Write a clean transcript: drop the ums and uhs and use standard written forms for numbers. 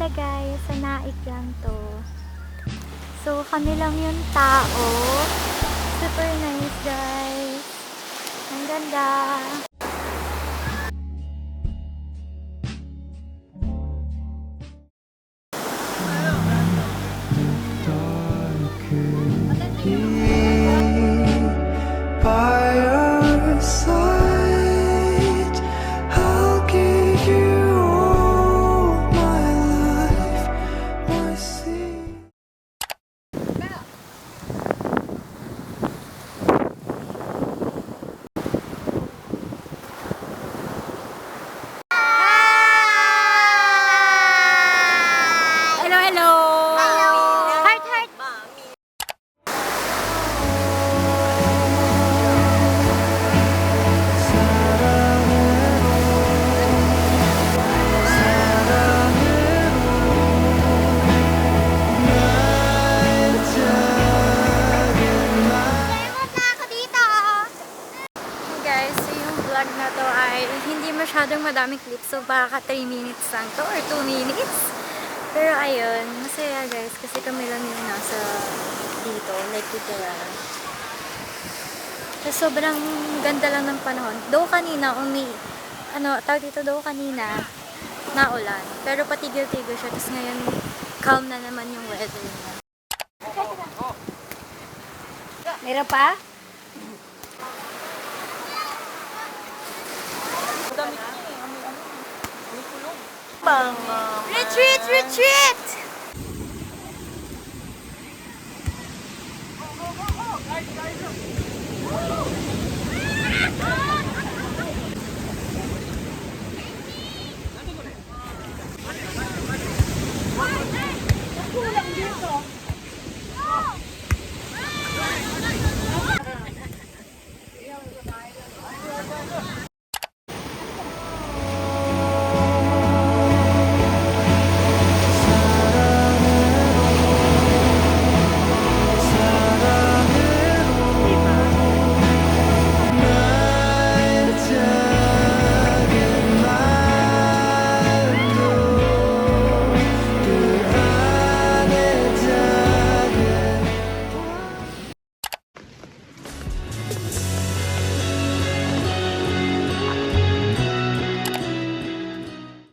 siya guys, sa Naik lang to. So kami lang yung tao. Super nice guys. Ang ganda. By your side, I'll give you all my life, my sea. Hello, hello! Hello! Heart, heart! Guys, so yung vlog na to ay hindi masyadong madaming clips. So baka 3 minutes lang to or 2 minutes. Pero ayun, masaya guys kasi kami lang yung nasa dito, like literal. So sobrang ganda lang ng panahon. Though kanina tawag dito kanina naulan. Pero patigil-tigil siya. Tapos ngayon calm na naman yung weather niya. Meron pa? Retreat! Retreat!